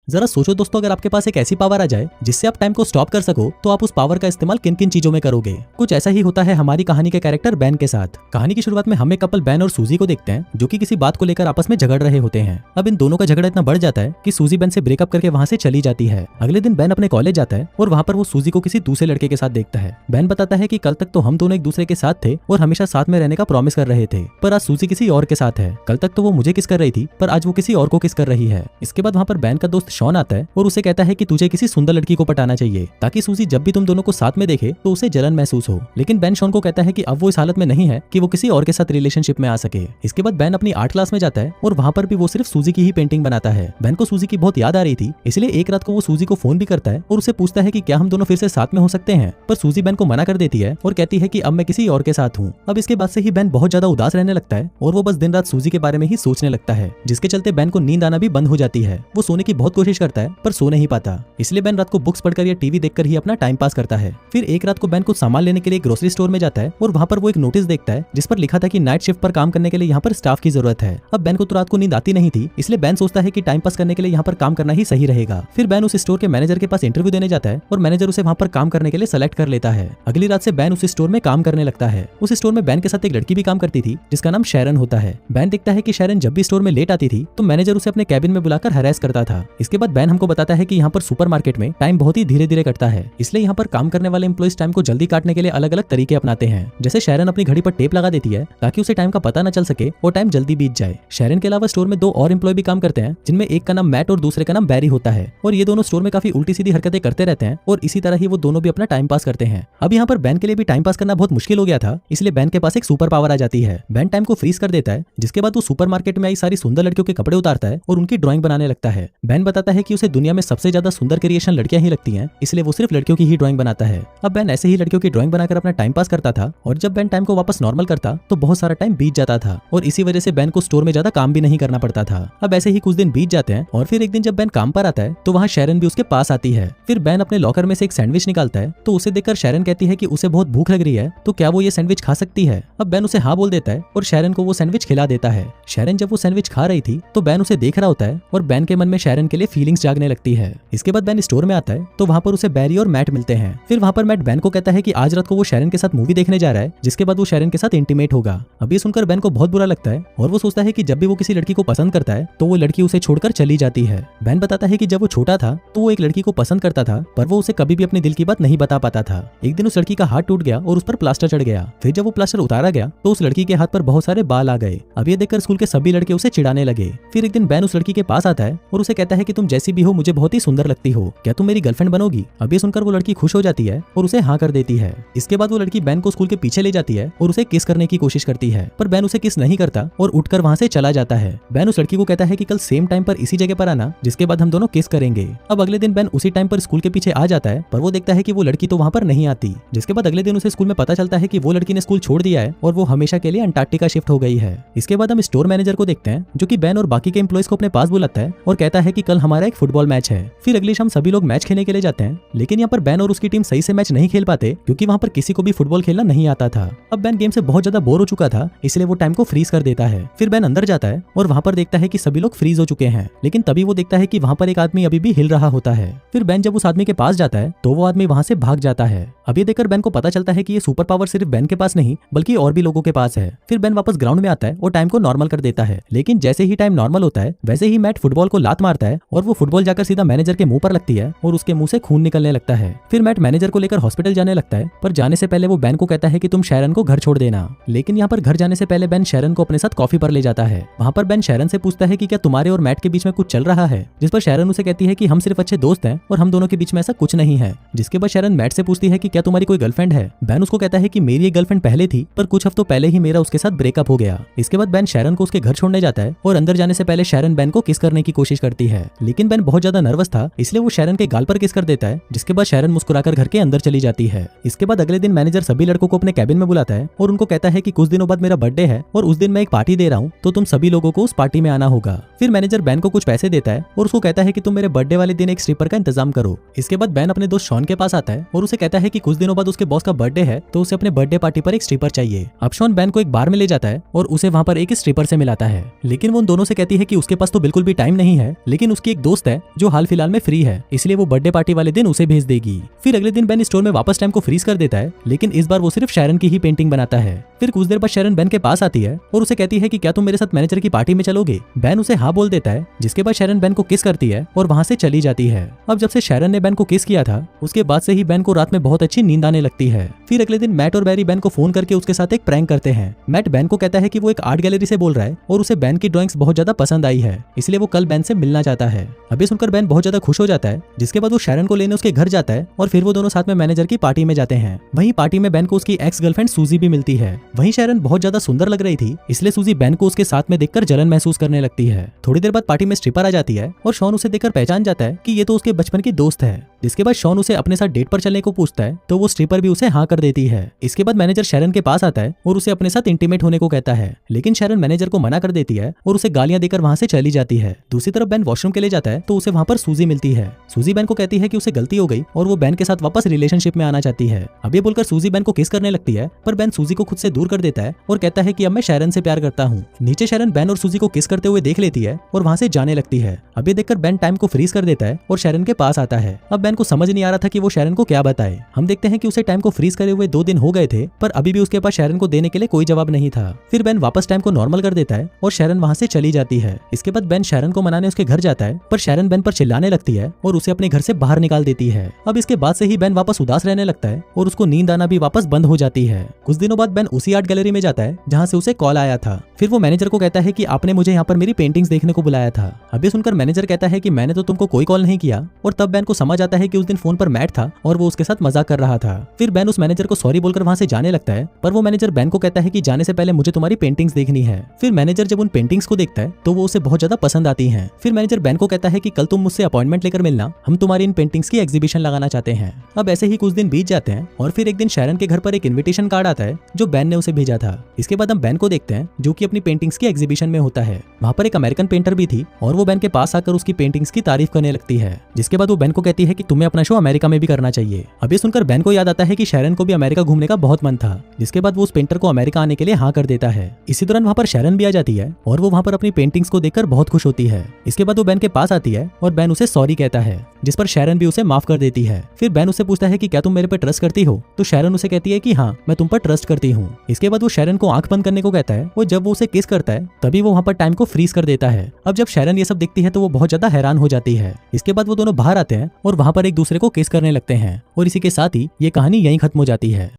जरा सोचो दोस्तों, अगर आपके पास एक ऐसी पावर आ जाए जिससे आप टाइम को स्टॉप कर सको, तो आप उस पावर का इस्तेमाल किन किन चीजों में करोगे। कुछ ऐसा ही होता है हमारी कहानी के कैरेक्टर बैन के साथ। कहानी की शुरुआत में हम एक कपल बैन और सूजी को देखते हैं, जो कि किसी बात को लेकर आपस में झगड़ रहे होते हैं। अब इन दोनों का झगड़ा इतना बढ़ जाता है कि सूजी बैन से ब्रेकअप करके वहां से चली जाती है। अगले दिन बैन अपने कॉलेज जाता है और वहां पर वो सूजी को किसी दूसरे लड़के के साथ देखता है। बैन बताता है कि कल तक तो हम दोनों एक दूसरे के साथ थे और हमेशा साथ में रहने का प्रॉमिस कर रहे थे, पर आज सूजी किसी और के साथ है। कल तक तो वो मुझे किस कर रही थी, पर आज वो किसी और को किस कर रही है। इसके बाद वहाँ पर बैन का दोस्त शॉन आता है और उसे कहता है कि तुझे किसी सुंदर लड़की को पटाना चाहिए, ताकि सूजी जब भी तुम दोनों को साथ में देखे तो उसे जलन महसूस हो। लेकिन बैन शॉन को कहता है कि अब वो इस हालत में नहीं है कि वो किसी और के साथ रिलेशनशिप में आ सके। इसके बाद बैन अपनी आर्ट क्लास में जाता है और वहाँ पर भी वो सिर्फ सूजी की ही पेंटिंग बनाता है। बैन को सूजी की बहुत याद आ रही थी, इसलिए एक रात को वो सूजी को फोन भी करता है और उसे पूछता है कि क्या हम दोनों फिर से साथ में हो सकते हैं। पर सूजी बैन को मना कर देती है और कहती है कि अब मैं किसी और के साथ हूँ। अब इसके बाद से ही बैन बहुत ज्यादा उदास रहने लगता है और वो बस दिन रात सूजी के बारे में ही सोचने लगता है, जिसके चलते बैन को नींद आना भी बंद हो जाती है। वो सोने की बहुत कोशिश करता है पर सो नहीं पाता, इसलिए बैन रात को बुक्स पढ़कर या टीवी देखकर ही अपना टाइम पास करता है। फिर एक रात को बैन कुछ सामान लेने के लिए ग्रोसरी स्टोर में जाता है और वहाँ पर वो एक नोटिस देखता है जिस पर लिखा था कि नाइट शिफ्ट पर काम करने के लिए यहाँ पर स्टाफ की जरूरत है। अब बैन को तो रात को नींद आती नहीं थी, इसलिए बैन सोचता है कि टाइम पास करने के लिए यहाँ पर काम करना ही सही रहेगा। फिर बैन उस स्टोर के मैनेजर के पास इंटरव्यू देने जाता है और मैनेजर उसे वहाँ पर काम करने के लिए सेलेक्ट कर लेता है। अगली रात से बैन उस स्टोर में काम करने लगता है। उस स्टोर में बैन के साथ एक लड़की भी काम करती थी जिसका नाम शैरन होता है। बैन देखता है कि शैरन जब भी स्टोर में लेट आती थी तो मैनेजर उसे अपने कैबिन में बुलाकर हरास करता था। इसके बाद बैन हमको बताता है कि यहाँ पर सुपरमार्केट में टाइम बहुत ही धीरे धीरे कटता है, इसलिए यहाँ पर काम करने वाले एम्प्लॉइज टाइम को जल्दी काटने के लिए अलग अलग तरीके अपनाते हैं। जैसे शैरन अपनी घड़ी पर टेप लगा देती है ताकि उसे टाइम का पता न चल सके और टाइम जल्दी बीत जाए। शैरन के अलावा स्टोर में दो और एम्प्लॉय भी काम करते हैं, जिनमें एक का नाम मैट और दूसरे का नाम बैरी होता है, और ये दोनों स्टोर में काफी उल्टी सीधी हरकतें करते रहते हैं और इसी तरह ही वो दोनों भी अपना टाइम पास करते हैं। अब यहाँ पर बैन के लिए भी टाइम पास करना बहुत मुश्किल हो गया था, इसलिए बैन के पास एक सुपर पावर आ जाती है। बैन टाइम को फ्रीज कर देता है, जिसके बाद वो सुपरमार्केट में आई सारी सुंदर लड़कियों के कपड़े उतारता है और उनकी ड्राइंग बनाने लगता है। बैन बताता है कि उसे दुनिया में सबसे ज्यादा सुंदर क्रिएशन लड़कियां ही लगती हैं, इसलिए वो सिर्फ लड़कियों की ही ड्राइंग बनाता है। अब बैन ऐसे ही लड़कियों की ड्राइंग बनाकर अपना टाइम पास करता था और जब बैन टाइम को वापस नॉर्मल करता तो बहुत सारा टाइम बीत जाता था और इसी वजह से बैन को स्टोर में ज्यादा काम भी नहीं करना पड़ता था। अब ऐसे ही कुछ दिन बीत जाते हैं और फिर एक दिन जब बैन काम पर आता है तो वहाँ शैरन भी उसके पास आती है। फिर बैन अपने लॉकर में से एक सैंडविच निकालता है तो उसे देखकर शैरन कहती है कि उसे बहुत भूख लग रही है, तो क्या वो ये सैंडविच खा सकती है। अब बैन उसे हाँ बोल देता है और शैरन को वो सैंडविच खिला देता है। शैरन जब वो सैंडविच खा रही थी तो बैन उसे देख रहा होता है और बैन के मन में शैरन के लिए फीलिंग्स जागने लगती है। इसके बाद बैन स्टोर में आता है तो वहाँ पर उसे बैरी और मैट मिलते हैं। फिर वहाँ पर मैट बैन को कहता है कि आज रात को वो शैरन के साथ मूवी देखने जा रहा है, जिसके बाद वो शैरन के साथ इंटीमेट होगा। अब ये सुनकर बैन को बहुत बुरा लगता है और वो सोचता है कि जब भी वो किसी लड़की को पसंद करता है तो वो लड़की उसे छोड़कर चली जाती है। बैन बताता है कि जब वो छोटा था तो वो एक लड़की को पसंद करता था, पर वो उसे कभी भी अपने दिल की बात नहीं बता पाता था। एक दिन उस लड़की का हाथ टूट गया और उस पर प्लास्टर चढ़ गया। फिर जब वो प्लास्टर उतारा गया तो उस लड़की के हाथ पर बहुत सारे बाल आ गए। अब ये देखकर स्कूल के सभी लड़के उसे चिढ़ाने लगे। फिर एक दिन बैन उस लड़की के पास आता है और उसे कहता है कि तुम जैसी भी हो मुझे बहुत ही सुंदर लगती हो, क्या तुम मेरी गर्लफ्रेंड बनोगी। अब ये सुनकर वो लड़की खुश हो जाती है और उसे हाँ कर देती है। इसके बाद वो लड़की बैन को स्कूल के पीछे ले जाती है और उसे किस करने की कोशिश करती है, पर बैन उसे किस नहीं करता और उठकर वहाँ से चला जाता है। बैन उस लड़की को कहता है कि कल सेम टाइम पर इसी जगह पर आना, जिसके बाद हम दोनों किस करेंगे। अब अगले दिन बैन उसी टाइम पर स्कूल के पीछे आ जाता है, पर वो देखता है कि वो लड़की तो वहाँ पर नहीं आती। जिसके बाद अगले दिन उसे स्कूल में पता चलता है कि वो लड़की ने स्कूल छोड़ दिया है और वो हमेशा के लिए अंटार्कटिका शिफ्ट हो गई है। इसके बाद हम स्टोर मैनेजर को देखते हैं, जो कि बैन और बाकी के एम्प्लॉइज को अपने पास बुलाता है और कहता है कि कल हमारा एक फुटबॉल मैच है। फिर अगली शाम सभी लोग मैच खेलने के लिए जाते हैं, लेकिन यहाँ पर बैन और उसकी टीम सही से मैच नहीं खेल पाते क्योंकि वहाँ पर किसी को भी फुटबॉल खेलना नहीं आता था। अब बैन गेम से बहुत ज्यादा बोर हो चुका था, इसलिए वो टाइम को फ्रीज कर देता है। फिर बैन अंदर जाता है और वहाँ पर देखता है कि सभी लोग फ्रीज हो चुके हैं, लेकिन तभी वो देखता है कि वहाँ पर एक आदमी अभी भी हिल रहा होता है। फिर बैन जब उस आदमी के पास जाता है तो वो आदमी वहाँ से भाग जाता है। अब ये देखकर बैन को पता चलता है कि ये सुपर पावर सिर्फ बैन के पास नहीं बल्कि और भी लोगों के पास है। फिर बैन वापस ग्राउंड में आता है और टाइम को नॉर्मल कर देता है, लेकिन जैसे ही टाइम नॉर्मल होता है वैसे ही मैट फुटबॉल को लात मारता है और वो फुटबॉल जाकर सीधा मैनेजर के मुंह पर लगती है और उसके मुंह से खून निकलने लगता है। फिर मैट मैनेजर को लेकर हॉस्पिटल जाने लगता है, पर जाने से पहले वो बैन को कहता है कि तुम शैरन को घर छोड़ देना। लेकिन यहाँ पर घर जाने से पहले बैन शैरन को अपने साथ कॉफी पर ले जाता है। वहाँ पर बैन शैरन से पूछता है कि क्या तुम्हारे और मैट के बीच में कुछ चल रहा है, जिस पर शैरन उसे कहती है कि हम सिर्फ अच्छे दोस्त हैं और हम दोनों के बीच में ऐसा कुछ नहीं है। जिसके बाद शैरन मैट से पूछती है कि क्या तुम्हारी कोई गर्लफ्रेंड है। बैन उसको कहता है कि मेरी एक गर्लफ्रेंड पहले थी, पर कुछ हफ्तों पहले ही मेरा उसके साथ ब्रेकअप हो गया। इसके बाद बैन शैरन को उसके घर छोड़ने जाता है और अंदर जाने से पहले शैरन बैन को किस करने की कोशिश करती है, लेकिन बैन बहुत ज्यादा नर्वस था, इसलिए वो शैरन के गाल पर किस कर देता है, जिसके बाद शैरन मुस्कुराकर घर के अंदर चली जाती है। इसके बाद अगले दिन मैनेजर सभी लड़कों को अपने कैबिन में बुलाता है और उनको कहता है कि कुछ दिनों बाद मेरा बर्थडे है और उस दिन मैं एक पार्टी दे रहा हूँ, तो तुम सभी लोगों को उस पार्टी में आना होगा। फिर मैनेजर बैन को कुछ पैसे देता है और उसको कहता है कि तुम मेरे बर्थडे वाले दिन एक स्ट्रिपर का इंतजाम करो। इसके बाद बैन अपने दोस्त शॉन के पास आता है और उसे कहता है कि कुछ दिनों बाद उसके बॉस का बर्थडे है तो उसे अपने बर्थडे पार्टी पर एक स्ट्रिपर चाहिए। अब शॉन बैन को एक बार में ले जाता है और उसे वहाँ पर एक स्ट्रिपर से मिलाता है, लेकिन वो उन दोनों से कहती है कि उसके पास तो बिल्कुल भी टाइम नहीं है, लेकिन उसकी एक दोस्त है जो हाल फिलहाल में फ्री है, इसलिए वो बर्थडे पार्टी वाले दिन उसे भेज देगी। फिर अगले दिन बैन स्टोर में वापस टाइम को फ्रीज कर देता है, लेकिन इस बार वो सिर्फ शैरन की ही पेंटिंग बनाता है। फिर कुछ देर बाद शैरन बैन के पास आती है और उसे कहती है कि क्या तुम मेरे साथ मैनेजर की पार्टी में चलोगे। बैन उसे हाँ बोल देता है, जिसके बाद शैरन बैन को किस करती है और वहाँ से चली जाती है। अब जब से शैरन ने बैन को किस किया था उसके बाद से ही बैन को रात में बहुत अच्छी नींद आने लगती है। फिर अगले दिन मैट और बैरी बैन को फोन करके उसके साथ एक प्रैंक करते हैं। मैट बैन को कहता है कि वो एक आर्ट गैलरी से बोल रहा है और उसे बैन की ड्राइंग्स बहुत ज्यादा पसंद आई है, इसलिए वो कल बैन से मिलना चाहता है। अभी सुनकर बैन बहुत ज्यादा खुश हो जाता है, जिसके बाद वो शैरन को लेने उसके घर जाता है और फिर वो दोनों साथ में मैनेजर की पार्टी में जाते हैं। वहीं पार्टी में बैन को उसकी एक्स गर्लफ्रेंड सूजी भी मिलती है। वहीं शैरन बहुत ज्यादा सुंदर लग रही थी, इसलिए सूजी बैन को उसके साथ में देखकर जलन महसूस करने लगती है। थोड़ी देर बाद पार्टी में स्ट्रिपर आ जाती है और शॉन उसे देखकर पहचान जाता है कि ये तो उसके बचपन की दोस्त है। जिसके बाद शॉन उसे अपने साथ डेट पर चलने को पूछता है तो वो स्ट्रिपर भी उसे हाँ कर देती है। इसके बाद मैनेजर शैरन के पास आता है और उसे अपने साथ इंटीमेट होने को कहता है, लेकिन शैरन मैनेजर को मना कर देती है और उसे गालियां देकर वहां से चली जाती है। दूसरी तरफ बैन वॉशरूम के लिए जाता है तो उसे वहां पर सूजी मिलती है। सूजी बैन को कहती है कि उसे गलती हो गई और वो बैन के साथ वापस रिलेशनशिप में आना चाहती है। अब ये बोलकर सूजी बैन को किस करने लगती है, पर बैन सूजी को खुद से दूर कर देता है और कहता है कि अब मैं शैरन से प्यार करता हूँ। नीचे शैरन बैन और सूजी को किस करते हुए देख लेती है और वहां से जाने लगती है। अब ये देखकर बैन टाइम को फ्रीज कर देता है और शैरन के पास आता है। अब बैन को समझ नहीं आ रहा था कि वो शैरन को क्या बताए। हम देखते हैं कि उसे टाइम को फ्रीज करे हुए 2 दिन हो गए थे, पर अभी भी उसके पास शैरन को देने के लिए कोई जवाब नहीं था। फिर बैन वापस टाइम को नॉर्मल कर देता है और शैरन वहां से चली जाती है। इसके बाद बैन शैरन को मनाने उसके घर जाता है, पर शैरन बैन पर चिल्लाने लगती है और उसे अपने घर से बाहर निकाल देती है। अब इसके बाद से ही बैन वापस उदास रहने लगता है और उसको नींद आना भी वापस बंद हो जाती है। कुछ दिनों बाद बैन उसी आर्ट गैलरी में जाता है जहाँ से उसे कॉल आया था। फिर वो मैनेजर को कहता है कि आपने मुझे यहाँ पर मेरी पेंटिंग्स देखने को बुलाया था। अभी सुनकर मैनेजर कहता है कि मैंने तो तुमको कोई कॉल नहीं किया, और तब बैन को समझ आता है कि उस दिन फोन पर मैट था और वो उसके साथ मजाक कर रहा था। फिर बैन उस मैनेजर को सॉरी बोलकर वहां से जाने लगता है, पर वो मैनेजर बैन को कहता है कि जाने से पहले मुझे तुम्हारी पेंटिंग्स देखनी है। फिर मैनेजर जब उन पेंटिंग्स को देखता है तो वो उसे बहुत ज्यादा पसंद आती हैं। फिर मैनेजर बैन को कहता है कि कल तुम मुझसे अपॉइंटमेंट लेकर मिलना, हम तुम्हारी इन पेंटिंग्स की एग्जीबिशन लगाना चाहते हैं। अब ऐसे ही कुछ दिन बीत जाते हैं और फिर एक दिन शैरन के घर पर एक इन्विटेशन कार्ड आता है जो बैन ने उसे भेजा था। इसके बाद हम बैन को देखते हैं जो कि अपनी पेंटिंग्स की एग्जीबिशन में होता है। वहाँ पर एक अमेरिकन पेंटर भी थी और वो बैन के पास आकर उसकी पेंटिंग्स की तारीफ करने लगती है। जिसके बाद वो बैन को कहती है कि तुम्हें अपना शो अमेरिका में भी करना चाहिए। अभी सुनकर बैन को याद आता है कि शैरन को भी अमेरिका घूमने का बहुत मन था। जिसके बाद वो उस पेंटर को अमेरिका आने के लिए हाँ कर देता है। इसी दौरान वहाँ पर शैरन भी आ जाती है और वो वहाँ पर अपनी पेंटिंग्स को देखकर बहुत खुश होती है। इसके बाद वो बैन के पास आती है और बैन उसे सॉरी कहता है, जिस पर शैरन भी उसे माफ कर देती है। फिर बैन उसे पूछता है कि क्या तुम मेरे पे ट्रस्ट करती हो, तो शैरन उसे कहती है कि हाँ मैं तुम पर ट्रस्ट करती हूँ। इसके बाद वो शैरन को आंख बंद करने को कहता है और जब वो उसे किस करता है तभी वो वहाँ पर टाइम को फ्रीज कर देता है। अब जब शैरन ये सब देखती है तो वो बहुत ज्यादा हैरान हो जाती है। इसके बाद वो दोनों बाहर आते हैं और वहाँ पर एक दूसरे को किस करने लगते हैं और इसी के साथ ही ये कहानी यहीं खत्म हो जाती है।